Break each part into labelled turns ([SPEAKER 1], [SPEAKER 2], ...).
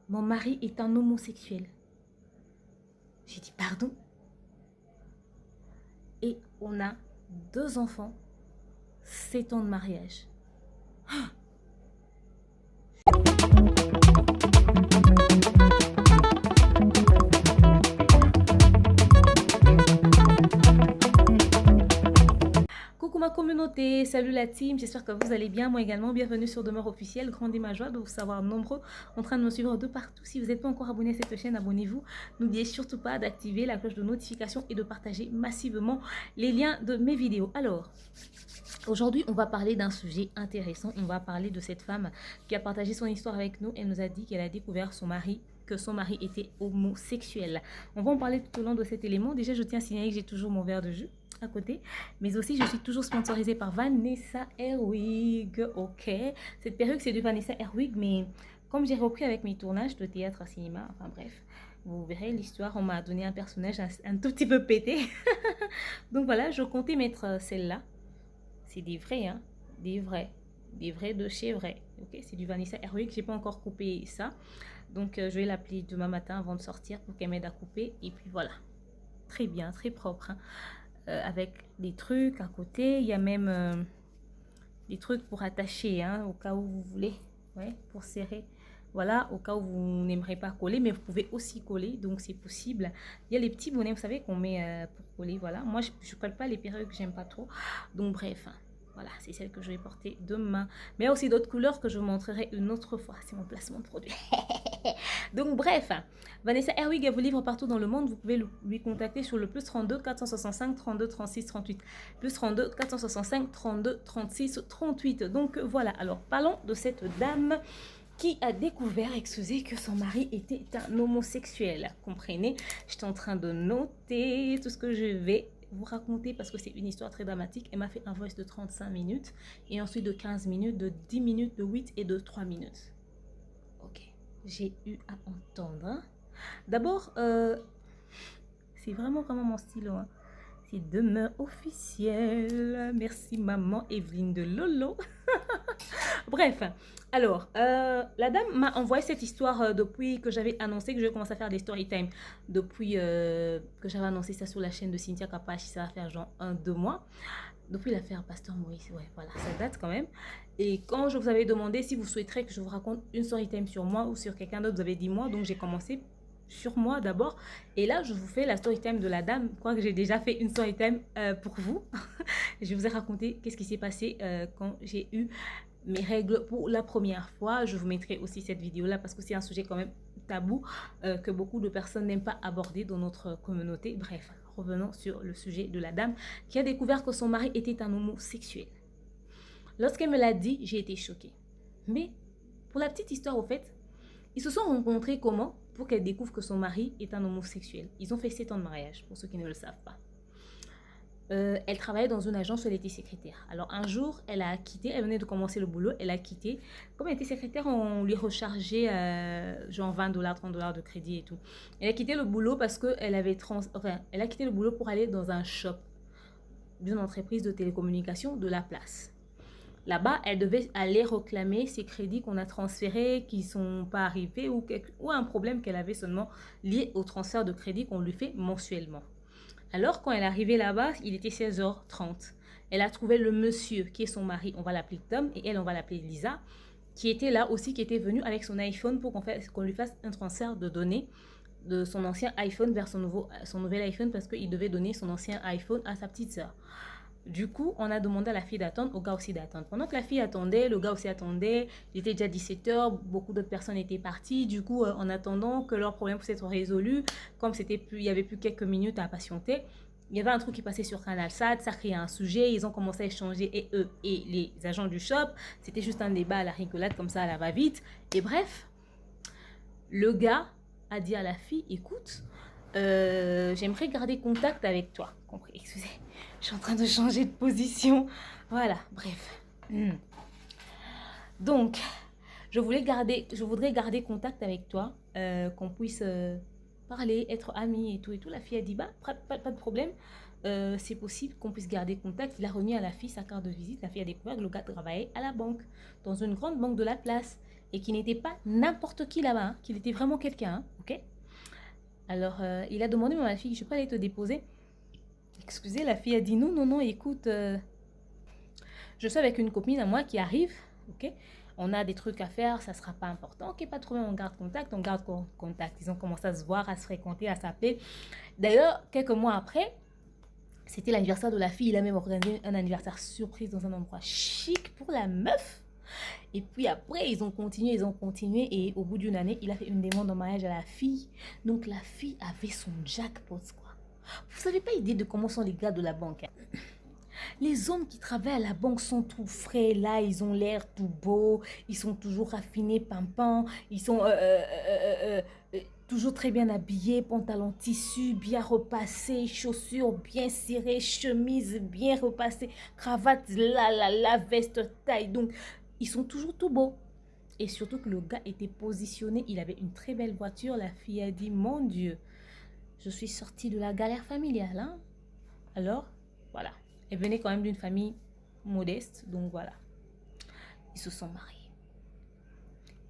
[SPEAKER 1] mon mari est un homosexuel. J'ai dit, pardon? Et on a 2 enfants, 7 ans de mariage. Coucou ma communauté, salut la team, j'espère que vous allez bien, moi également, bienvenue sur Demeure Officielle, grande ma joie de vous savoir nombreux en train de me suivre de partout. Si vous n'êtes pas encore abonné à cette chaîne, abonnez-vous, n'oubliez surtout pas d'activer la cloche de notification et de partager massivement les liens de mes vidéos. Alors, aujourd'hui on va parler d'un sujet intéressant, on va parler de cette femme qui a partagé son histoire avec nous, elle nous a dit qu'elle a découvert que son mari était homosexuel. On va en parler tout au long de cet élément. Déjà, je tiens à signaler que j'ai toujours mon verre de jus à côté, mais aussi je suis toujours sponsorisée par Vanessa Herwig. Ok, cette perruque c'est de Vanessa Herwig, mais comme j'ai repris avec mes tournages de théâtre à cinéma, enfin bref, vous verrez l'histoire, on m'a donné un personnage un tout petit peu pété. Donc voilà, je comptais mettre celle-là. C'est des vrais, hein, des vrais de chez vrai. Ok, c'est du Vanessa Herwig, j'ai pas encore coupé ça, donc je vais l'appeler demain matin avant de sortir pour qu'elle m'aide à couper. Et puis voilà, très bien, très propre, hein. Avec des trucs à côté. Il y a même des trucs pour attacher, hein, au cas où vous voulez, ouais, pour serrer. Voilà, au cas où vous n'aimerez pas coller, mais vous pouvez aussi coller, donc c'est possible. Il y a les petits bonnets, vous savez, qu'on met pour coller, voilà. Moi, je ne colle pas les perruques, j'aime pas trop. Donc bref, hein, voilà, c'est celle que je vais porter demain. Mais il y a aussi d'autres couleurs que je vous montrerai une autre fois. C'est mon placement de produit. Donc bref, Vanessa Herwig vous livre partout dans le monde. Vous pouvez lui contacter sur le plus 32 465 32 36 38. Plus 32 465 32 36 38. Donc voilà, alors parlons de cette dame qui a découvert, excusez, que son mari était un homosexuel. Comprenez, j'étais en train de noter tout ce que je vais vous raconter parce que c'est une histoire très dramatique. Elle m'a fait un voice de 35 minutes et ensuite de 15 minutes, de 10 minutes, de 8 et de 3 minutes. Ok, j'ai eu à entendre. D'abord, c'est vraiment mon stylo, hein. C'est Demeure Officielle. Merci maman Evelyne de Lolo. Bref, alors, la dame m'a envoyé cette histoire depuis que j'avais annoncé que je vais commencer à faire des story time. Depuis que j'avais annoncé ça sur la chaîne de Cynthia Kapachi, ça va faire genre 1-2 mois. Depuis l'affaire Pasteur Maurice, ouais, voilà, ça date quand même. Et quand je vous avais demandé si vous souhaiterez que je vous raconte une story time sur moi ou sur quelqu'un d'autre, vous avez dit moi, donc j'ai commencé sur moi d'abord. Et là, je vous fais la story time de la dame. Je crois que j'ai déjà fait une story time pour vous. Je vous ai raconté qu'est-ce qui s'est passé quand j'ai eu mes règles pour la première fois. Je vous mettrai aussi cette vidéo-là parce que c'est un sujet quand même tabou que beaucoup de personnes n'aiment pas aborder dans notre communauté. Bref, revenons sur le sujet de la dame qui a découvert que son mari était un homosexuel. Lorsqu'elle me l'a dit, j'ai été choquée. Mais pour la petite histoire, au fait, ils se sont rencontrés comment? Pour qu'elle découvre que son mari est un homosexuel. Ils ont fait 7 ans de mariage, pour ceux qui ne le savent pas. Elle travaillait dans une agence où elle était secrétaire. Alors un jour, elle a quitté, elle venait de commencer le boulot, elle a quitté. Comme elle était secrétaire, on lui rechargeait genre 20 dollars, 30 dollars de crédit et tout. Elle a quitté le boulot parce qu'elle avait elle a quitté le boulot pour aller dans un shop d'une entreprise de télécommunications de la place. Là-bas, elle devait aller réclamer ses crédits qu'on a transférés, qui ne sont pas arrivés ou un problème qu'elle avait seulement lié au transfert de crédit qu'on lui fait mensuellement. Alors, quand elle est arrivée là-bas, il était 16h30. Elle a trouvé le monsieur qui est son mari, on va l'appeler Tom, et elle, on va l'appeler Lisa, qui était là aussi, qui était venu avec son iPhone pour qu'on lui fasse un transfert de données de son ancien iPhone vers son nouvel iPhone parce qu'il devait donner son ancien iPhone à sa petite sœur. Du coup, on a demandé à la fille d'attendre, au gars aussi d'attendre. Pendant que la fille attendait, le gars aussi attendait. Il était déjà 17h, beaucoup d'autres personnes étaient parties. Du coup, en attendant que leur problème puisse être résolu, comme il y avait plus quelques minutes à patienter, il y avait un truc qui passait sur Canal Sat, ça créait un sujet, ils ont commencé à échanger, et eux et les agents du shop. C'était juste un débat à la rigolade, comme ça, à la va-vite. Et bref, le gars a dit à la fille, écoute, j'aimerais garder contact avec toi. Compris, excusez, je suis en train de changer de position. Voilà, bref. Donc, je voudrais garder contact avec toi, qu'on puisse parler, être amis et tout. Et tout. La fille a dit, bah, pas de problème. C'est possible qu'on puisse garder contact. Il a remis à la fille sa carte de visite. La fille a découvert que le gars travaillait à la banque, dans une grande banque de la place. et qui n'était pas n'importe qui là-bas, hein, qu'il était vraiment quelqu'un, hein, ok? Alors, il a demandé à ma fille, je peux aller te déposer? Excusez, la fille a dit non, non, non, écoute, je suis avec une copine à moi qui arrive, ok? On a des trucs à faire, ça sera pas important. Ok, pas de problème, on garde contact. Ils ont commencé à se voir, à se fréquenter, à s'appeler. D'ailleurs, quelques mois après, c'était l'anniversaire de la fille. Il a même organisé un anniversaire surprise dans un endroit chic pour la meuf. Et puis après, ils ont continué. Et au bout d'une année, il a fait une demande en mariage à la fille. Donc la fille avait son jackpot, quoi. Vous n'avez pas idée de comment sont les gars de la banque, hein. Les hommes qui travaillent à la banque sont tout frais, là, ils ont l'air tout beaux, ils sont toujours raffinés, pimpants, ils sont toujours très bien habillés, pantalon tissu, bien repassé, chaussures bien cirées, chemise bien repassée, cravate, la veste taille. Donc, ils sont toujours tout beaux. Et surtout que le gars était positionné, il avait une très belle voiture. La fille a dit, mon Dieu, je suis sortie de la galère familiale, hein? Alors, voilà. Elle venait quand même d'une famille modeste, donc voilà. Ils se sont mariés.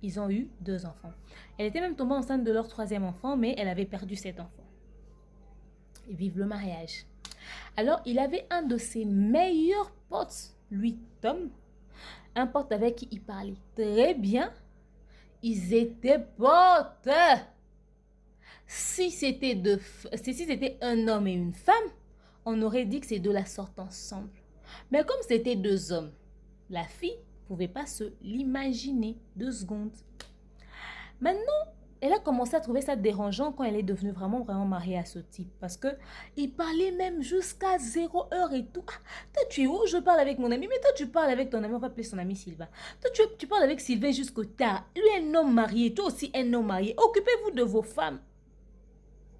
[SPEAKER 1] Ils ont eu 2 enfants. Elle était même tombée enceinte de leur 3e enfant, mais elle avait perdu cet enfant. Et vive le mariage. Alors, il avait un de ses meilleurs potes, lui, Tom, un pote avec qui il parlait très bien. Ils étaient potes. Si c'était un homme et une femme, on aurait dit que ces deux-là sortent ensemble. Mais comme c'était 2 hommes, la fille ne pouvait pas se l'imaginer 2 secondes. Maintenant, elle a commencé à trouver ça dérangeant quand elle est devenue vraiment mariée à ce type. Parce qu'il parlait même jusqu'à 0 heure et tout. Ah, toi, tu es où? Je parle avec mon ami. Mais toi, tu parles avec ton ami. On va appeler son ami Sylvain. Toi, tu parles avec Sylvain jusqu'au tard. Lui, un homme marié. Toi aussi, un homme marié. Occupez-vous de vos femmes.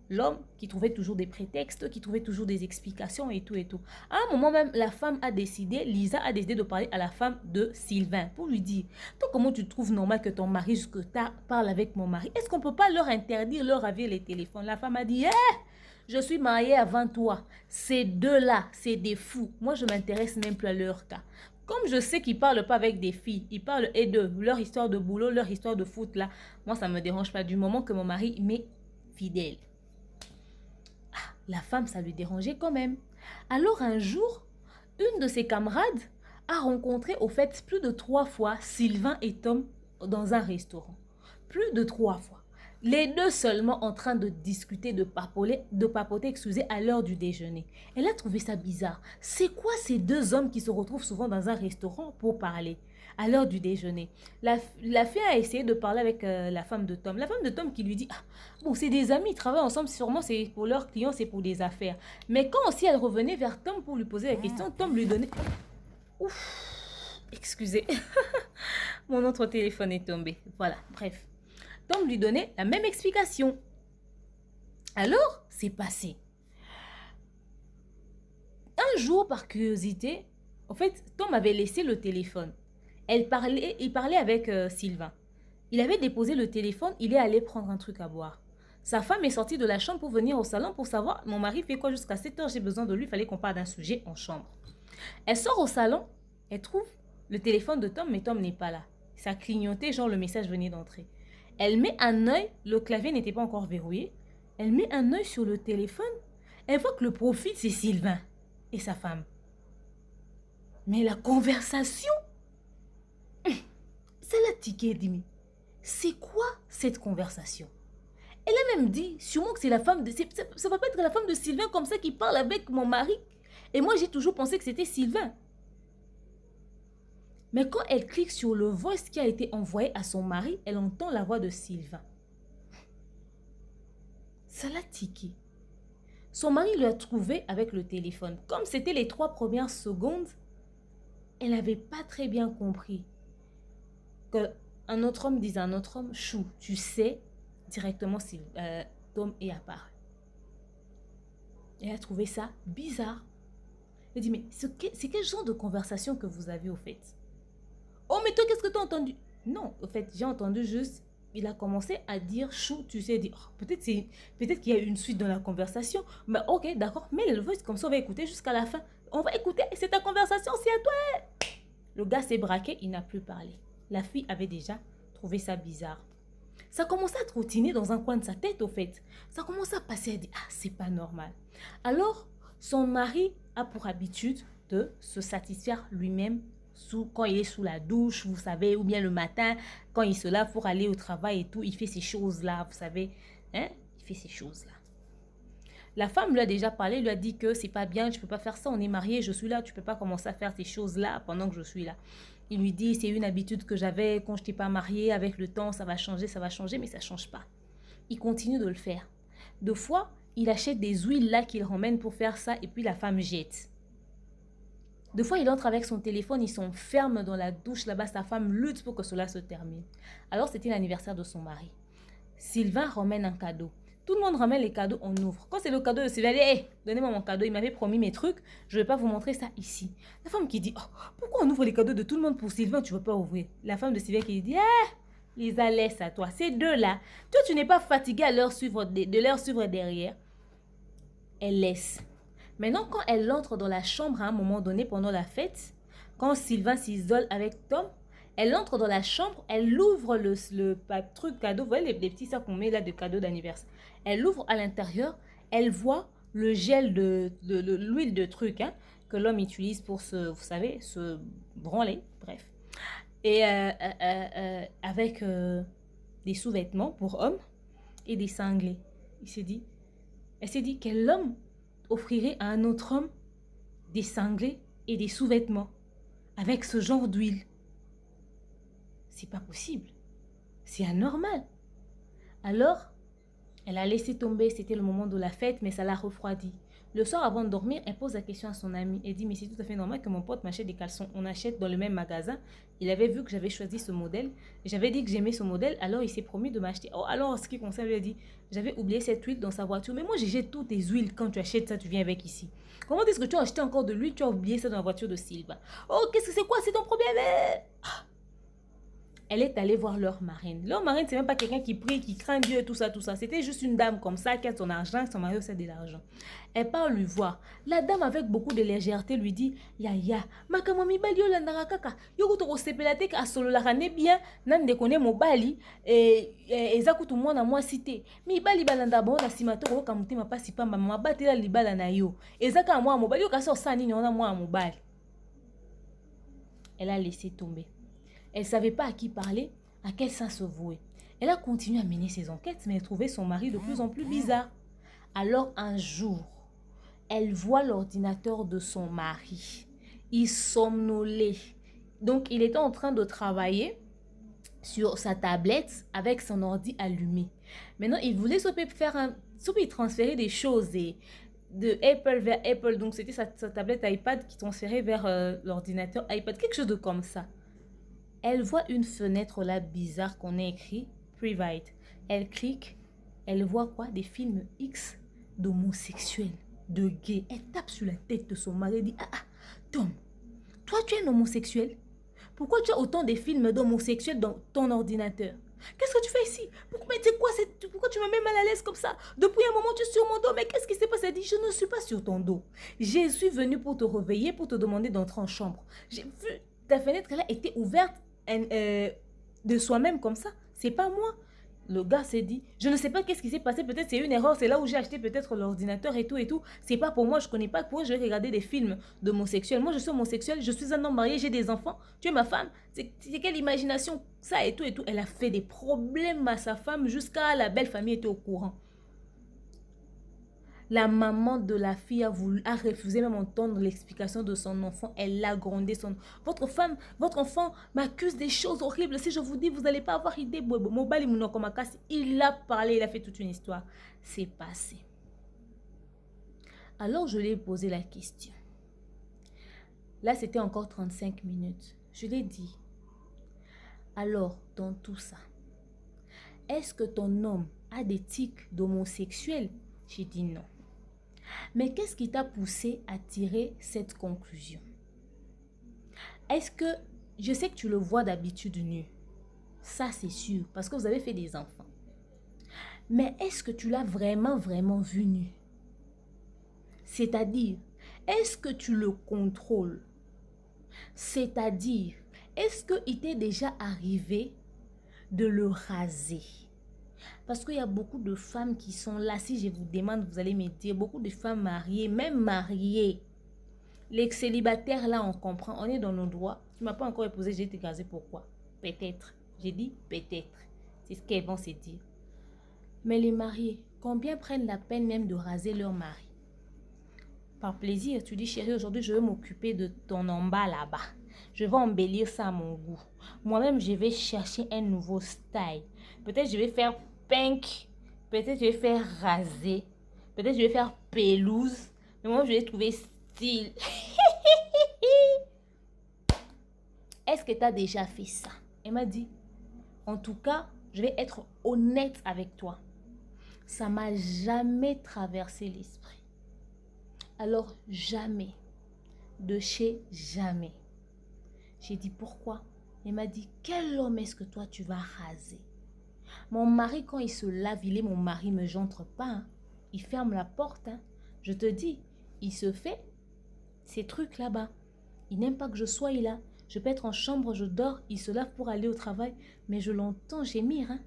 [SPEAKER 1] L'homme qui trouvait toujours des prétextes, qui trouvait toujours des explications et tout et tout. À un moment même, la femme a décidé, Lisa a décidé de parler à la femme de Sylvain pour lui dire, toi comment tu trouves normal que ton mari jusque tard parle avec mon mari? Est-ce qu'on ne peut pas leur interdire, leur ravir les téléphones? La femme a dit, je suis mariée avant toi. Ces deux-là, c'est des fous. Moi, je ne m'intéresse même plus à leur cas. Comme je sais qu'ils ne parlent pas avec des filles, ils parlent et de leur histoire de boulot, leur histoire de foot là, moi ça ne me dérange pas du moment que mon mari m'est fidèle. La femme, ça lui dérangeait quand même. Alors un jour, une de ses camarades a rencontré au fait plus de 3 fois Sylvain et Tom dans un restaurant. Plus de 3 fois. Les deux seulement en train de discuter, de papoter, à l'heure du déjeuner. Elle a trouvé ça bizarre. C'est quoi ces 2 hommes qui se retrouvent souvent dans un restaurant pour parler à l'heure du déjeuner? La fille a essayé de parler avec la femme de Tom. La femme de Tom qui lui dit, ah, bon, c'est des amis, ils travaillent ensemble, sûrement c'est pour leurs clients, c'est pour des affaires. Mais quand aussi elle revenait vers Tom pour lui poser la question, Tom lui donnait... Ouf, excusez, mon autre téléphone est tombé. Voilà, bref. Tom lui donnait la même explication. Alors, c'est passé. Un jour, par curiosité, en fait, Tom avait laissé le téléphone. Il parlait avec Sylvain. Il avait déposé le téléphone, il est allé prendre un truc à boire. Sa femme est sortie de la chambre pour venir au salon pour savoir, mon mari fait quoi jusqu'à 7 heures, j'ai besoin de lui, il fallait qu'on parle d'un sujet en chambre. Elle sort au salon, elle trouve le téléphone de Tom, mais Tom n'est pas là. Ça a clignoté, genre le message venait d'entrer. Elle met un œil, le clavier n'était pas encore verrouillé. Elle met un œil sur le téléphone. Elle voit que le profil, c'est Sylvain et sa femme. Mais la conversation, ça l'a tiqué, Dimi. C'est quoi cette conversation? Elle a même dit, sûrement que c'est la femme de... Ça va pas être la femme de Sylvain comme ça qui parle avec mon mari. Et moi, j'ai toujours pensé que c'était Sylvain. Mais quand elle clique sur le voice qui a été envoyé à son mari, elle entend la voix de Sylvain. Ça l'a tiqué. Son mari l'a trouvé avec le téléphone. Comme c'était les 3 premières secondes, elle n'avait pas très bien compris qu'un autre homme dise à un autre homme, chou, tu sais, directement si Tom est apparu. Elle a trouvé ça bizarre. Elle dit, mais c'est quel genre de conversation que vous avez au fait? Oh, mais toi, qu'est-ce que tu as entendu? Non, au fait, j'ai entendu juste, il a commencé à dire chou, tu sais, dit, oh, peut-être qu'il y a une suite dans la conversation. Mais ok, d'accord, mets le voice comme ça, on va écouter jusqu'à la fin. On va écouter, c'est ta conversation, c'est à toi. Le gars s'est braqué, il n'a plus parlé. La fille avait déjà trouvé ça bizarre. Ça commençait à trottiner dans un coin de sa tête, au fait. Ça commençait à passer, à dire, ah, c'est pas normal. Alors, son mari a pour habitude de se satisfaire lui-même quand il est sous la douche, vous savez, ou bien le matin, quand il se lave pour aller au travail et tout, il fait ces choses-là, vous savez, hein, il fait ces choses-là. La femme lui a déjà parlé, lui a dit que c'est pas bien, tu peux pas faire ça, on est mariés, je suis là, tu peux pas commencer à faire ces choses-là pendant que je suis là. Il lui dit, c'est une habitude que j'avais quand je n'étais pas mariée, avec le temps, ça va changer, mais ça change pas. Il continue de le faire. Deux fois, il achète des huiles là qu'il ramène pour faire ça et puis la femme jette. Deux fois, il entre avec son téléphone, il s'enferme dans la douche là-bas, sa femme lutte pour que cela se termine. Alors, c'était l'anniversaire de son mari. Sylvain ramène un cadeau. Tout le monde ramène les cadeaux, on ouvre. Quand c'est le cadeau de Sylvain, elle dit, hey, donnez-moi mon cadeau, il m'avait promis mes trucs, je ne vais pas vous montrer ça ici. La femme qui dit, oh, pourquoi on ouvre les cadeaux de tout le monde pour Sylvain, tu ne veux pas ouvrir? La femme de Sylvain qui dit, Lisa, laisse à toi. Ces deux-là, toi, tu n'es pas fatiguée de leur suivre derrière. Elle laisse. Maintenant, quand elle entre dans la chambre à un moment donné pendant la fête, quand Sylvain s'isole avec Tom, elle entre dans la chambre, elle ouvre le truc cadeau, vous voyez les petits sacs qu'on met là de cadeaux d'anniversaire. Elle ouvre à l'intérieur, elle voit le gel de l'huile de truc que l'homme utilise pour vous savez, se branler, bref. Et avec des sous-vêtements pour hommes et des cinglés. Elle s'est dit quel homme offrirait à un autre homme des cinglés et des sous-vêtements avec ce genre d'huile. C'est pas possible. C'est anormal. Alors, elle a laissé tomber, c'était le moment de la fête, mais ça l'a refroidi. Le soir, avant de dormir, elle pose la question à son ami. Elle dit, mais c'est tout à fait normal que mon pote m'achète des caleçons. On achète dans le même magasin. Il avait vu que j'avais choisi ce modèle. J'avais dit que j'aimais ce modèle, alors il s'est promis de m'acheter. Oh, alors, en ce qui concerne, il a dit, j'avais oublié cette huile dans sa voiture. Mais moi, j'ai jeté toutes tes huiles quand tu achètes ça, tu viens avec ici. Comment est-ce que tu as acheté encore de l'huile, tu as oublié ça dans la voiture de Sylvain? Oh, qu'est-ce que c'est quoi? C'est ton problème? Elle est allée voir leur marraine. Leur marraine, c'est même pas quelqu'un qui prie, qui craint Dieu et tout ça, tout ça. C'était juste une dame comme ça qui a son argent, son mari aussi a de l'argent. Elle part lui voir. La dame, avec beaucoup de légèreté, lui dit, Yaya, makamami bali yo landara kaka. Yo kuto sepelate ka solo la rane bien, nan de kone mo bali, eza kutu mwana mwa cité. Mi bali balanda bon na simato ko kamuti ma pasi pamba mama batela libala na yo. Eza ka mwa mo bali yo ka so sani nyona mwa mo bali. Elle a laissé tomber. Elle ne savait pas à qui parler, à quel sens se vouer. Elle a continué à mener ses enquêtes, mais elle trouvait son mari de plus en plus bizarre. Alors un jour, elle voit l'ordinateur de son mari. Il somnolait. Donc il était en train de travailler sur sa tablette avec son ordi allumé. Maintenant, il voulait transférer des choses de Apple vers Apple. Donc c'était sa tablette iPad qui transférait vers l'ordinateur iPad, quelque chose de comme ça. Elle voit une fenêtre là bizarre qu'on a écrit Private. Elle clique, elle voit quoi? Des films X d'homosexuels, de gays. Elle tape sur la tête de son mari et dit, Tom, toi tu es un homosexuel? Pourquoi tu as autant de films d'homosexuels dans ton ordinateur? Qu'est-ce que tu fais ici? Pourquoi tu me mets mal à l'aise comme ça? Depuis un moment, tu es sur mon dos. Mais qu'est-ce qui s'est passé? Elle dit, je ne suis pas sur ton dos. Je suis venue pour te réveiller, pour te demander d'entrer en chambre. J'ai vu ta fenêtre là était ouverte de soi-même comme ça. C'est pas moi. Le gars s'est dit, je ne sais pas qu'est-ce qui s'est passé. Peut-être c'est une erreur. C'est là où j'ai acheté peut-être l'ordinateur et tout et tout. C'est pas pour moi. Je connais pas. Pourquoi je vais regarder des films d'homosexuels? Moi, je suis homosexuel. Je suis un homme marié. J'ai des enfants. Tu es ma femme. C'est quelle imagination? Ça et tout et tout. Elle a fait des problèmes à sa femme jusqu'à la belle famille était au courant. La maman de la fille a refusé même d'entendre l'explication de son enfant. Elle l'a grondé. Votre enfant m'accuse des choses horribles. Si je vous dis, vous n'allez pas avoir idée. Il a parlé, il a fait toute une histoire. C'est passé. Alors, je lui ai posé la question. Là, c'était encore 35 minutes. Je lui ai dit, alors, dans tout ça, est-ce que ton homme a des tics d'homosexuel? J'ai dit non. Mais qu'est-ce qui t'a poussé à tirer cette conclusion? Est-ce que, je sais que tu le vois d'habitude nu, ça c'est sûr, parce que vous avez fait des enfants. Mais est-ce que tu l'as vraiment vu nu? C'est-à-dire, est-ce que tu le contrôles? C'est-à-dire, est-ce qu'il t'est déjà arrivé de le raser. Parce qu'il y a beaucoup de femmes qui sont là. Si je vous demande, vous allez me dire, beaucoup de femmes mariées, même mariées. Les célibataires, là, on comprend. On est dans nos droits. Tu ne m'as pas encore épousé, j'ai été casée. Pourquoi? Peut-être. J'ai dit peut-être. C'est ce qu'elles vont se dire. Mais les mariés, combien prennent la peine même de raser leur mari? Par plaisir, tu dis, chérie, aujourd'hui, je vais m'occuper de ton en bas là-bas. Je vais embellir ça à mon goût. Moi-même, je vais chercher un nouveau style. Peut-être je vais faire pink. Peut-être je vais faire raser. Peut-être je vais faire pelouse. Mais moi, je vais trouver style. Est-ce que tu as déjà fait ça? Elle m'a dit, en tout cas, je vais être honnête avec toi. Ça m'a jamais traversé l'esprit. Alors, jamais. De chez jamais. J'ai dit, pourquoi? Elle m'a dit, quel homme est-ce que toi tu vas raser? Mon mari, quand il se lave, il est mon mari, mais j'entre pas. Hein. Il ferme la porte. Hein. Je te dis, il se fait ces trucs là-bas. Il n'aime pas que je sois là. Je peux être en chambre, je dors, il se lave pour aller au travail, mais je l'entends gémir. Hein.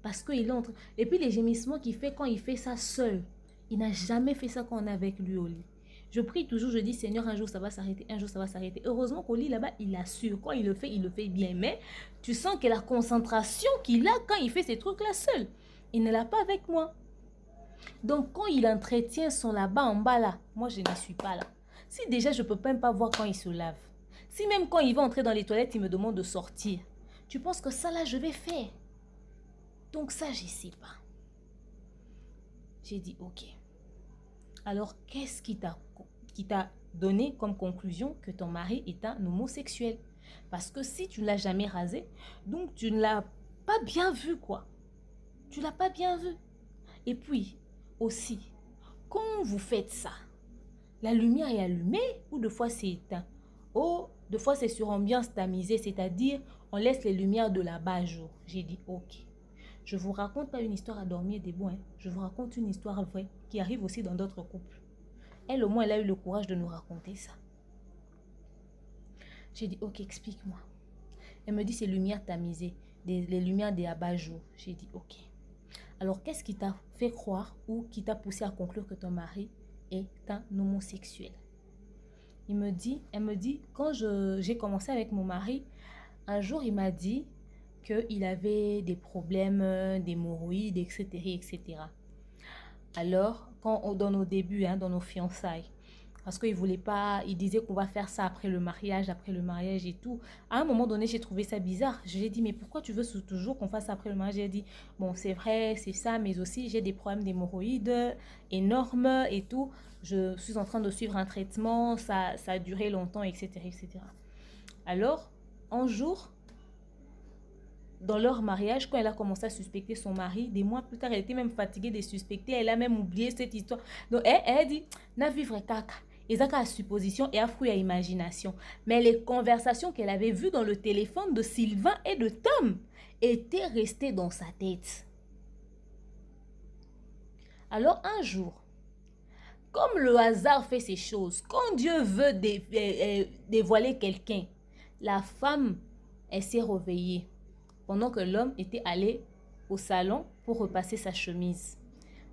[SPEAKER 1] Parce qu'il entre. Et puis les gémissements qu'il fait quand il fait ça seul. Il n'a jamais fait ça quand on est avec lui au lit. Je prie toujours, je dis, Seigneur, un jour ça va s'arrêter, un jour ça va s'arrêter. Heureusement qu'au lit là-bas, il assure. Quand il le fait bien. Mais tu sens que la concentration qu'il a quand il fait ces trucs-là seul, il ne l'a pas avec moi. Donc quand il entretient son là-bas en bas là, moi je n'y suis pas là. Si déjà je ne peux même pas voir quand il se lave. Si même quand il va entrer dans les toilettes, il me demande de sortir. Tu penses que ça là, je vais faire? Donc ça, je ne sais pas. J'ai dit, ok. Alors, qu'est-ce qui t'a donné comme conclusion que ton mari est un homosexuel? Parce que si tu ne l'as jamais rasé, donc tu ne l'as pas bien vu, quoi. Tu ne l'as pas bien vu. Et puis, aussi, quand vous faites ça, la lumière est allumée ou deux fois c'est éteint? Oh, deux fois c'est sur ambiance tamisée, c'est-à-dire on laisse les lumières de là-bas jour. J'ai dit, ok. Je ne vous raconte pas une histoire à dormir debout. Hein. Je vous raconte une histoire vraie qui arrive aussi dans d'autres couples. Elle, au moins, elle a eu le courage de nous raconter ça. J'ai dit, ok, explique-moi. Elle me dit, c'est lumière tamisée, les lumières des abat-jours. J'ai dit, ok. Alors, qu'est-ce qui t'a fait croire ou qui t'a poussé à conclure que ton mari est un homosexuel? Elle me dit, quand j'ai commencé avec mon mari, un jour, il m'a dit qu'il avait des problèmes d'hémorroïdes, etc., etc. Alors, dans nos débuts, hein, dans nos fiançailles, parce qu'il voulait pas, il disait qu'on va faire ça après le mariage et tout. À un moment donné, j'ai trouvé ça bizarre. Je lui ai dit, mais pourquoi tu veux toujours qu'on fasse ça après le mariage? J'ai dit, bon, c'est vrai, c'est ça, mais aussi j'ai des problèmes d'hémorroïdes énormes et tout. Je suis en train de suivre un traitement, ça a duré longtemps, etc., etc. Alors, un jour, dans leur mariage, quand elle a commencé à suspecter son mari, des mois plus tard, elle était même fatiguée de suspecter. Elle a même oublié cette histoire. Donc, elle dit, n'a vivre caca. Ils ont à supposition et à fruit à imagination. Mais les conversations qu'elle avait vues dans le téléphone de Sylvain et de Tom étaient restées dans sa tête. Alors, un jour, comme le hasard fait ces choses, quand Dieu veut dévoiler quelqu'un, la femme, elle s'est réveillée. Pendant que l'homme était allé au salon pour repasser sa chemise.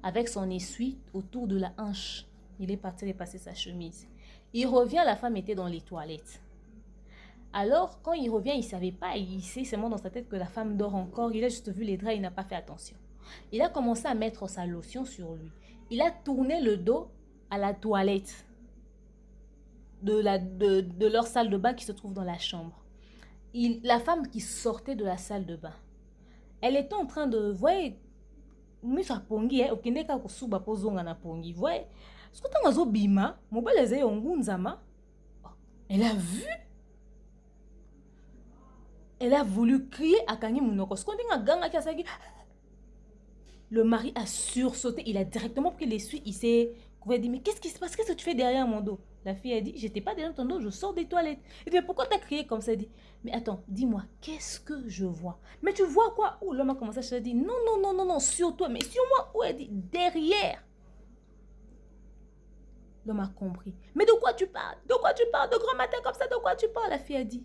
[SPEAKER 1] Avec son essuie autour de la hanche, il est parti repasser sa chemise. Il revient, la femme était dans les toilettes. Alors, quand il revient, il ne savait pas, il sait seulement dans sa tête que la femme dort encore. Il a juste vu les draps, il n'a pas fait attention. Il a commencé à mettre sa lotion sur lui. Il a tourné le dos à la toilette de leur salle de bain qui se trouve dans la chambre. La femme qui sortait de la salle de bain, elle était en train de, voyez, elle a vu, elle a voulu crier à Kangi Munoko. Le mari a sursauté, il a directement pris l'essuie, il s'est dit, mais qu'est-ce qui se passe, qu'est-ce que tu fais derrière mon dos? La fille a dit, j'étais pas derrière ton dos, je sors des toilettes. Il dit, mais pourquoi t'as crié comme ça? Elle dit, mais attends, dis-moi, qu'est-ce que je vois? Mais tu vois quoi? Où l'homme a commencé à se dire, non, non, non, non, non, sur toi, mais sur moi. Où? Elle dit, derrière. L'homme a compris. Mais de quoi tu parles? De quoi tu parles? De grand matin comme ça, de quoi tu parles? La fille a dit,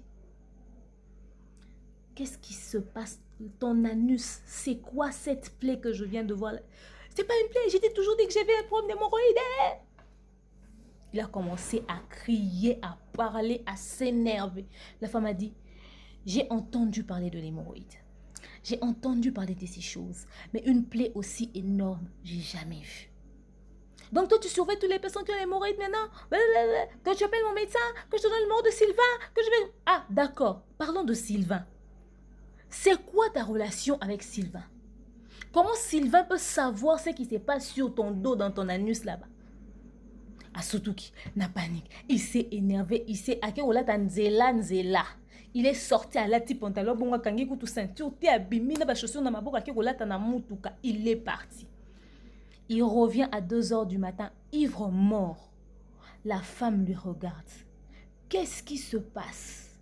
[SPEAKER 1] qu'est-ce qui se passe? Ton anus, c'est quoi cette plaie que je viens de voir? C'est pas une plaie, j'ai toujours dit que j'avais un problème d'hémorroïdes. Il a commencé à crier, à parler, à s'énerver. La femme a dit, j'ai entendu parler de l'hémorroïde. J'ai entendu parler de ces choses. Mais une plaie aussi énorme, j'ai jamais vu. Donc toi, tu surveilles toutes les personnes qui ont l'hémorroïde maintenant. Que tu appelles mon médecin, que je te donne le numéro de Sylvain, que je vais... Ah, d'accord. Parlons de Sylvain. C'est quoi ta relation avec Sylvain? Comment Sylvain peut savoir ce qui se passe sur ton dos, dans ton anus là-bas? Asutuki n'a panique. Il s'est énervé. Il s'est... Nzela. Il est sorti à la petite pantalon. Bon, kangi kutu ceinture. Ti abimi na ba chaussure na maboko ake kolata na mutuka. Il est parti. Il revient à 2 h du matin, ivre mort. La femme lui regarde. Qu'est-ce qui se passe?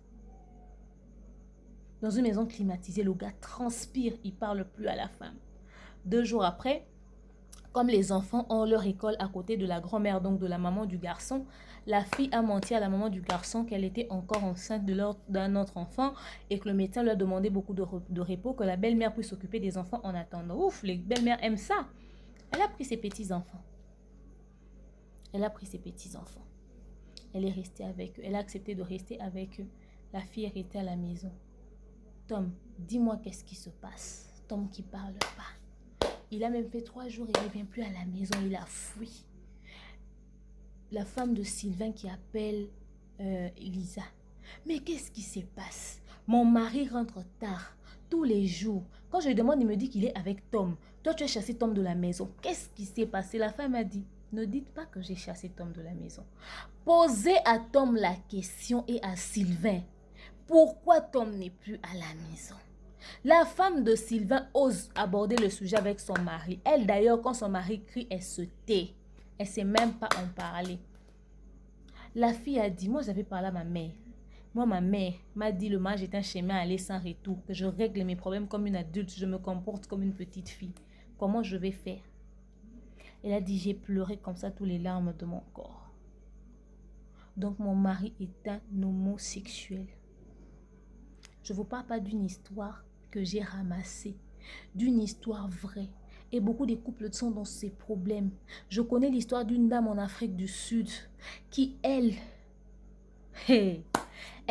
[SPEAKER 1] Dans une maison climatisée, le gars transpire. Il ne parle plus à la femme. 2 jours après, comme les enfants ont leur école à côté de la grand-mère, donc de la maman du garçon, la fille a menti à la maman du garçon qu'elle était encore enceinte d'un autre enfant et que le médecin lui a demandé beaucoup de repos, que la belle-mère puisse s'occuper des enfants en attendant. Ouf, les belles-mères aiment ça. Elle a pris ses petits-enfants. Elle a pris ses petits-enfants. Elle est restée avec eux. Elle a accepté de rester avec eux. La fille est restée à la maison. Tom, dis-moi qu'est-ce qui se passe. Tom qui parle pas. Il a même fait 3 jours et il ne vient plus à la maison. Il a fui. La femme de Sylvain qui appelle Lisa. Mais qu'est-ce qui se passe? Mon mari rentre tard. Tous les jours. Quand je lui demande, il me dit qu'il est avec Tom. Toi, tu as chassé Tom de la maison. Qu'est-ce qui s'est passé? La femme a dit, ne dites pas que j'ai chassé Tom de la maison. Posez à Tom la question et à Sylvain. Pourquoi Tom n'est plus à la maison? La femme de Sylvain ose aborder le sujet avec son mari. Elle d'ailleurs, quand son mari crie, elle se tait. Elle ne sait même pas en parler. La fille a dit, moi j'avais parlé à ma mère. Moi, ma mère m'a dit le mariage est un chemin à aller sans retour, que je règle mes problèmes comme une adulte, je me comporte comme une petite fille. Comment je vais faire? Elle a dit, j'ai pleuré comme ça tous les larmes de mon corps. Donc mon mari est un homosexuel. Je ne vous parle pas d'une histoire que j'ai ramassée, d'une histoire vraie. Et beaucoup de couples sont dans ces problèmes. Je connais l'histoire d'une dame en Afrique du Sud qui, elle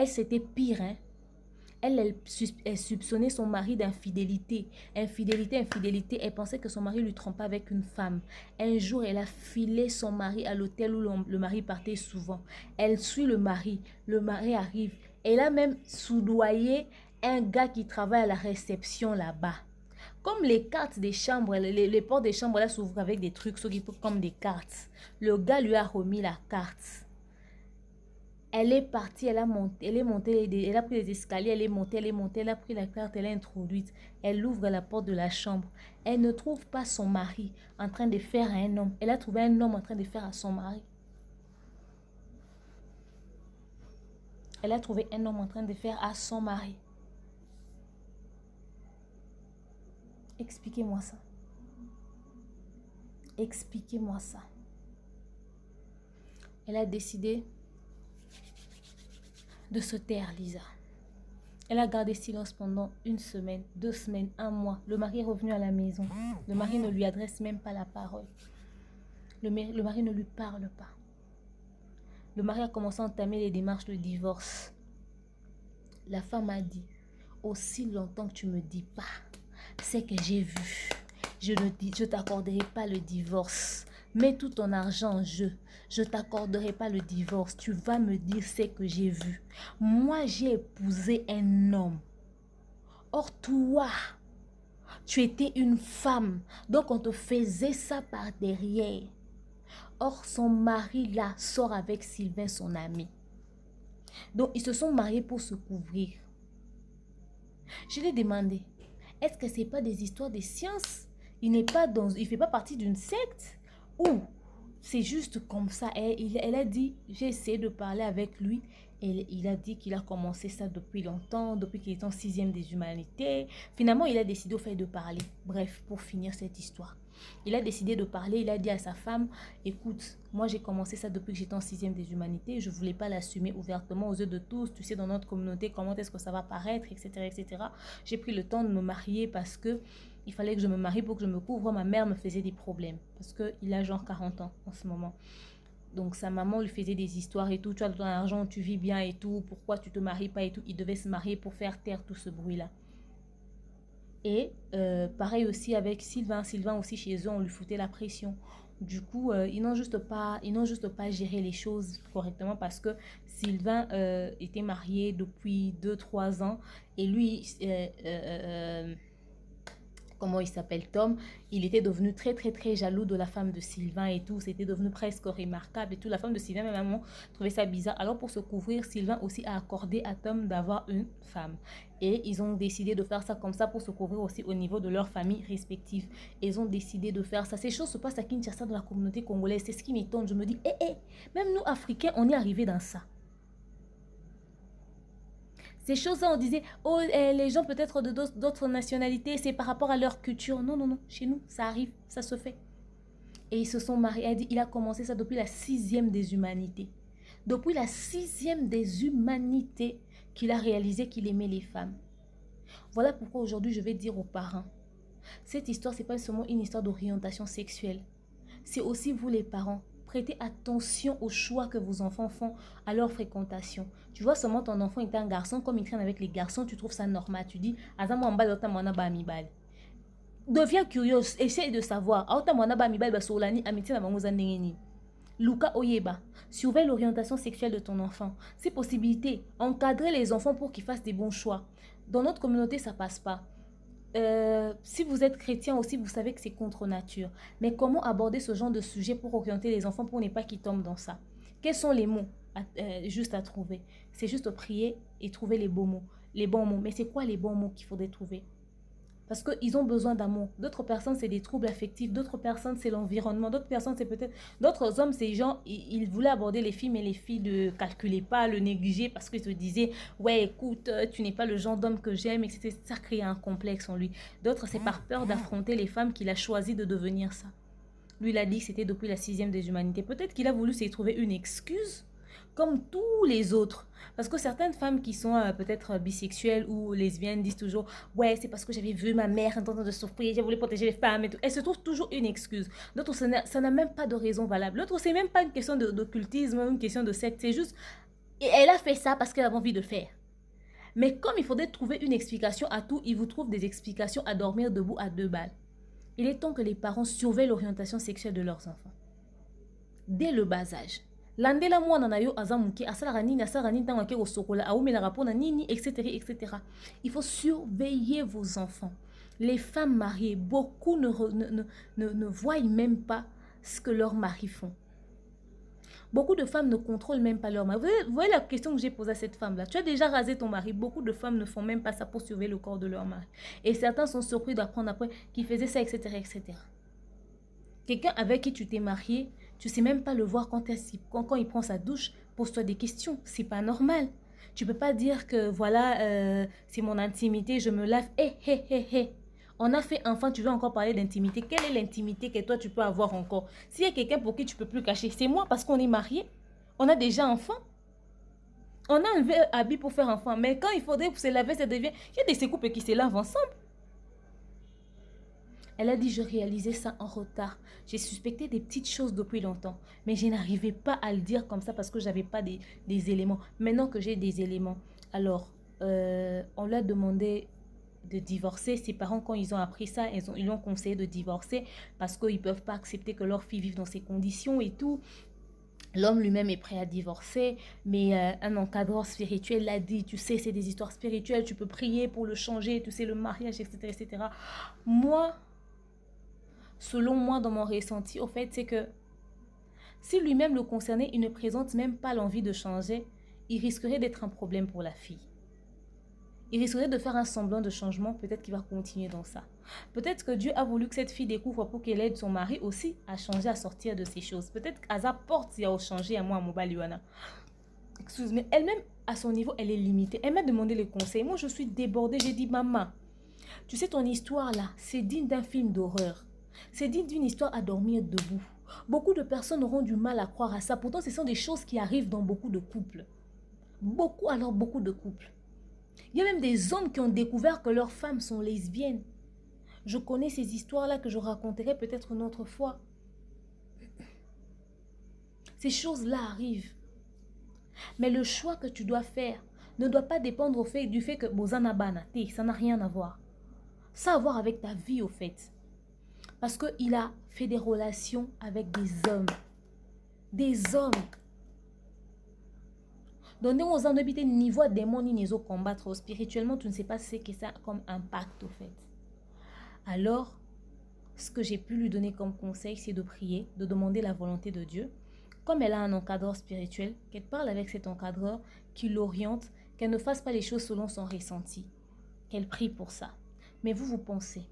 [SPEAKER 1] c'était pire, hein. Elle soupçonnait son mari d'infidélité. Infidélité. Elle pensait que son mari lui trompait avec une femme. Un jour, elle a filé son mari à l'hôtel où le mari partait souvent. Elle suit le mari. Le mari arrive. Elle a même soudoyé un gars qui travaille à la réception là-bas. Comme les cartes des chambres, les portes des chambres là s'ouvrent avec des trucs comme des cartes. Le gars lui a remis la carte. Elle est partie, elle est montée, elle a pris les escaliers, elle est montée, elle a pris la carte, elle est introduite. Elle ouvre la porte de la chambre. Elle ne trouve pas son mari en train de faire à un homme. Elle a trouvé un homme en train de faire à son mari. Elle a trouvé un homme en train de faire à son mari. Expliquez-moi ça. Expliquez-moi ça. Elle a décidé de se taire, Lisa. Elle a gardé silence pendant 1 semaine, 2 semaines, 1 mois. Le mari est revenu à la maison. Le mari ne lui adresse même pas la parole. Le mari ne lui parle pas. Le mari a commencé à entamer les démarches de divorce. La femme a dit, aussi longtemps que tu ne me dis pas, c'est que j'ai vu. Je ne t'accorderai pas le divorce. Mets tout ton argent en jeu. Je ne t'accorderai pas le divorce. Tu vas me dire ce que j'ai vu. Moi, j'ai épousé un homme. Or, toi, tu étais une femme. Donc, on te faisait ça par derrière. Or, son mari, là, sort avec Sylvain, son ami. Donc, ils se sont mariés pour se couvrir. Je lui ai demandé, est-ce que ce n'est pas des histoires de science? Il ne fait pas partie d'une secte? Ou c'est juste comme ça? Elle a dit, j'ai essayé de parler avec lui. Et il a dit qu'il a commencé ça depuis longtemps, depuis qu'il est en 6e des humanités. Finalement, il a décidé au fait de parler. Bref, pour finir cette histoire. Il a décidé de parler, il a dit à sa femme, écoute, moi j'ai commencé ça depuis que j'étais en 6e des humanités, je ne voulais pas l'assumer ouvertement aux yeux de tous, tu sais, dans notre communauté, comment est-ce que ça va paraître, etc., etc. J'ai pris le temps de me marier parce que il fallait que je me marie pour que je me couvre. Ma mère me faisait des problèmes parce qu'il a genre 40 ans en ce moment. Donc sa maman lui faisait des histoires et tout, tu as de ton argent, tu vis bien et tout, pourquoi tu te maries pas et tout. Il devait se marier pour faire taire tout ce bruit-là. Et pareil aussi avec Sylvain. Sylvain aussi chez eux, on lui foutait la pression. Du coup, ils n'ont juste pas géré les choses correctement parce que Sylvain était marié depuis 2 3 ans et lui, comment il s'appelle, Tom, il était devenu très très très jaloux de la femme de Sylvain et tout, c'était devenu presque remarquable et tout. La femme de Sylvain, même maman, trouvait ça bizarre. Alors pour se couvrir, Sylvain aussi a accordé à Tom d'avoir une femme. Et ils ont décidé de faire ça comme ça pour se couvrir aussi au niveau de leur famille respective. Ils ont décidé de faire ça. Ces choses se passent à Kinshasa dans la communauté congolaise. C'est ce qui m'étonne. Je me dis, même nous Africains, on est arrivé dans ça. Ces choses-là, on disait, oh, les gens peut-être de d'autres nationalités, c'est par rapport à leur culture. Non, non, non. Chez nous, ça arrive, ça se fait. Et ils se sont mariés. Elle dit, il a commencé ça depuis la 6e des humanités. Depuis la 6e des humanités qu'il a réalisé qu'il aimait les femmes. Voilà pourquoi aujourd'hui, je vais dire aux parents, cette histoire, ce n'est pas seulement une histoire d'orientation sexuelle. C'est aussi vous les parents. Prêtez attention aux choix que vos enfants font à leur fréquentation. Tu vois seulement ton enfant est un garçon, comme il traîne avec les garçons, tu trouves ça normal. Tu dis, deviens curieuse, essaye de savoir. Luka Oyeba, surveille l'orientation sexuelle de ton enfant. Si possibilité, encadrez les enfants pour qu'ils fassent des bons choix. Dans notre communauté, ça passe pas. Si vous êtes chrétien aussi, vous savez que c'est contre nature. Mais comment aborder ce genre de sujet pour orienter les enfants pour ne pas qu'ils tombent dans ça? Quels sont les mots juste à trouver? C'est juste prier et trouver les beaux mots, les bons mots. Mais c'est quoi les bons mots qu'il faudrait trouver? Parce qu'ils ont besoin d'amour. D'autres personnes, c'est des troubles affectifs. D'autres personnes, c'est l'environnement. D'autres personnes, c'est peut-être... D'autres hommes, c'est gens, ils voulaient aborder les filles, mais les filles ne calculaient pas, le négligeaient parce qu'ils se disaient, ouais, écoute, tu n'es pas le genre d'homme que j'aime, etc. Ça crée un complexe en lui. D'autres, c'est par peur d'affronter les femmes qu'il a choisi de devenir ça. Lui, il a dit que c'était depuis la 6e des humanités. Peut-être qu'il a voulu se trouver une excuse comme tous les autres. Parce que certaines femmes qui sont peut-être bisexuelles ou lesbiennes disent toujours, ouais, c'est parce que j'avais vu ma mère en train de souffrir, j'ai voulu protéger les femmes et tout. Elles se trouvent toujours une excuse. D'autres, ça n'a même pas de raison valable. L'autre, c'est même pas une question d'occultisme, une question de secte. C'est juste, et elle a fait ça parce qu'elle avait envie de faire. Mais comme il faudrait trouver une explication à tout, ils vous trouvent des explications à dormir debout à 2 balles. Il est temps que les parents surveillent l'orientation sexuelle de leurs enfants. Dès le bas âge. Landela mwana na yo azamuki asala nini tango ke osokola aumela rapona nini etc. Il faut surveiller vos enfants. Les femmes mariées, beaucoup ne voient même pas ce que leurs maris font. Beaucoup de femmes ne contrôlent même pas leur mari. Vous voyez la question que j'ai posée à cette femme-là. Tu as déjà rasé ton mari. Beaucoup de femmes ne font même pas ça pour surveiller le corps de leur mari. Et certains sont surpris d'apprendre après qu'ils faisaient ça, etc. Quelqu'un avec qui tu t'es marié, tu ne sais même pas le voir quand il prend sa douche. Pose-toi des questions. C'est pas normal. Tu peux pas dire que voilà, c'est mon intimité, je me lave. On a fait enfant, tu veux encore parler d'intimité. Quelle est l'intimité que toi tu peux avoir encore? S'il y a quelqu'un pour qui tu peux plus cacher, c'est moi parce qu'on est marié. On a déjà enfant. On a un habit pour faire enfant. Mais quand il faudrait se laver, ça devient... Il y a des couples qui se lavent ensemble. Elle a dit, je réalisais ça en retard. J'ai suspecté des petites choses depuis longtemps. Mais je n'arrivais pas à le dire comme ça parce que je n'avais pas des éléments. Maintenant que j'ai des éléments, alors, on lui a demandé de divorcer. Ses parents, quand ils ont appris ça, ils lui ont conseillé de divorcer parce qu'ils ne peuvent pas accepter que leur fille vive dans ces conditions et tout. L'homme lui-même est prêt à divorcer, mais un encadreur spirituel l'a dit, tu sais, c'est des histoires spirituelles, tu peux prier pour le changer, tu sais, le mariage, etc. Moi... Selon moi, dans mon ressenti, au fait, c'est que si lui-même le concerné, il ne présente même pas l'envie de changer, il risquerait d'être un problème pour la fille. Il risquerait de faire un semblant de changement, peut-être qu'il va continuer dans ça. Peut-être que Dieu a voulu que cette fille découvre pour qu'elle aide son mari aussi à changer, à sortir de ces choses. Peut-être qu'Aza porte à changer à moi, à Mobaliwana. excuse-moi, elle-même, à son niveau, elle est limitée. Elle m'a demandé les conseils. Moi, je suis débordée. J'ai dit, maman, tu sais, ton histoire là, c'est digne d'un film d'horreur. C'est digne d'une histoire à dormir debout. Beaucoup de personnes auront du mal à croire à ça. Pourtant, ce sont des choses qui arrivent dans beaucoup de couples. Beaucoup de couples. Il y a même des hommes qui ont découvert que leurs femmes sont lesbiennes. Je connais ces histoires-là que je raconterai peut-être une autre fois. Ces choses-là arrivent. Mais le choix que tu dois faire ne doit pas dépendre du fait que Bozana Banate, ça n'a rien à voir. Ça a à voir avec ta vie au fait. Parce qu'il a fait des relations avec des hommes. Des hommes. Donc, nous avons un niveau de démons ni combattre spirituellement, tu ne sais pas ce que ça a comme impact au fait. Alors, ce que j'ai pu lui donner comme conseil, c'est de prier, de demander la volonté de Dieu. Comme elle a un encadreur spirituel, qu'elle parle avec cet encadreur, qui l'oriente, qu'elle ne fasse pas les choses selon son ressenti. Qu'elle prie pour ça. Mais vous pensez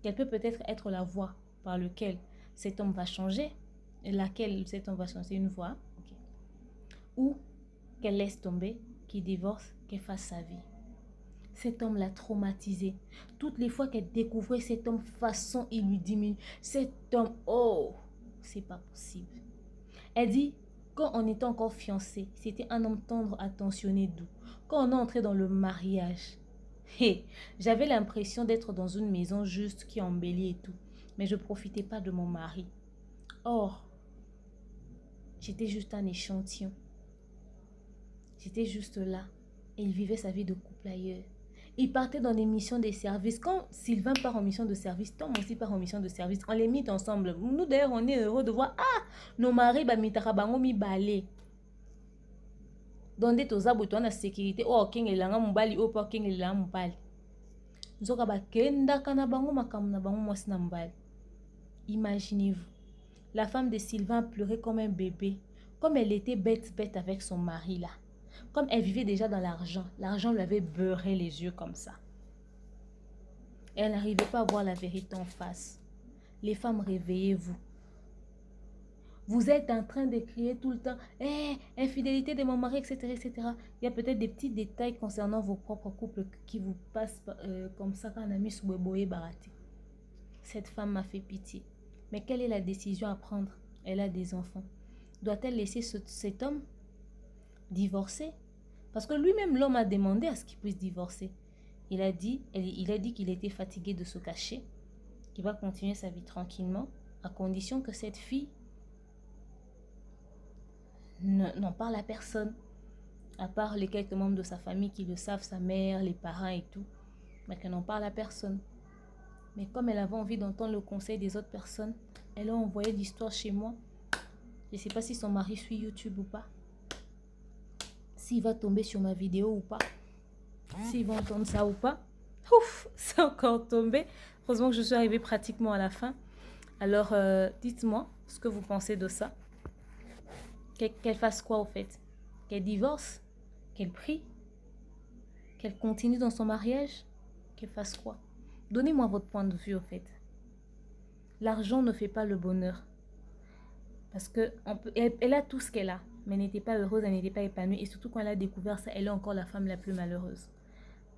[SPEAKER 1] qu'elle peut peut-être être la voie par laquelle cet homme va changer, laquelle cet homme va changer une voie, okay. Ou qu'elle laisse tomber, qu'il divorce, qu'elle fasse sa vie. Cet homme l'a traumatisée. Toutes les fois qu'elle découvrait cet homme façon, il lui diminue. Cet homme, oh, c'est pas possible. Elle dit, quand on était encore fiancés, c'était un homme tendre, attentionné, doux. Quand on est entré dans le mariage, j'avais l'impression d'être dans une maison juste qui embellit et tout. Mais je ne profitais pas de mon mari. Or, j'étais juste un échantillon. J'étais juste là. Et il vivait sa vie de couple ailleurs. Il partait dans des missions de service. Quand Sylvain part en mission de service, Tom aussi part en mission de service. On les mit ensemble. Nous d'ailleurs, on est heureux de voir, nos maris, mitarabango mi balé. Donde to zabu to na sécurité. Oh, king elanga mbali, oh, pa king elanga mbali. Nzoka ba kenda kana bango makamu na bango mwasi na mbali. Imaginez-vous. La femme de Sylvain pleurait comme un bébé. Comme elle était bête avec son mari là. Comme elle vivait déjà dans l'argent. L'argent lui avait beurré les yeux comme ça. Et elle n'arrivait pas à voir la vérité en face. Les femmes, réveillez-vous. Vous êtes en train de crier tout le temps. Infidélité de mon mari, etc., etc. Il y a peut-être des petits détails concernant vos propres couples qui vous passent comme ça quand on a mis sous Boé Baraté. Cette femme m'a fait pitié. Mais quelle est la décision à prendre? Elle a des enfants. Doit-elle laisser cet homme divorcer? Parce que lui-même, l'homme a demandé à ce qu'il puisse divorcer. Il a dit qu'il était fatigué de se cacher, qu'il va continuer sa vie tranquillement, à condition que cette fille n'en parle à personne, à part les quelques membres de sa famille qui le savent, sa mère, les parents et tout, mais qu'elle n'en parle à personne. Mais comme elle avait envie d'entendre le conseil des autres personnes, elle a envoyé l'histoire chez moi. Je ne sais pas si son mari suit YouTube ou pas. S'il va tomber sur ma vidéo ou pas. S'il va entendre ça ou pas. Ouf, c'est encore tombé. Heureusement que je suis arrivée pratiquement à la fin. Alors, dites-moi ce que vous pensez de ça. Qu'elle fasse quoi au fait? Qu'elle divorce? Qu'elle prie? Qu'elle continue dans son mariage? Qu'elle fasse quoi? Donnez-moi votre point de vue au fait. L'argent ne fait pas le bonheur. Parce qu'elle a tout ce qu'elle a. Mais elle n'était pas heureuse, elle n'était pas épanouie. Et surtout quand elle a découvert ça, elle est encore la femme la plus malheureuse.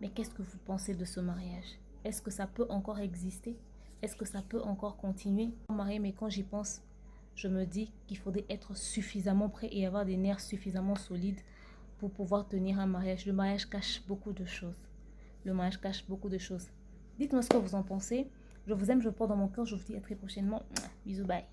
[SPEAKER 1] Mais qu'est-ce que vous pensez de ce mariage? Est-ce que ça peut encore exister? Est-ce que ça peut encore continuer? Marié, mais quand j'y pense, je me dis qu'il faudrait être suffisamment prêt et avoir des nerfs suffisamment solides pour pouvoir tenir un mariage. Le mariage cache beaucoup de choses. Le mariage cache beaucoup de choses. Dites-moi ce que vous en pensez. Je vous aime, je vous porte dans mon cœur. Je vous dis à très prochainement. Bisous, bye.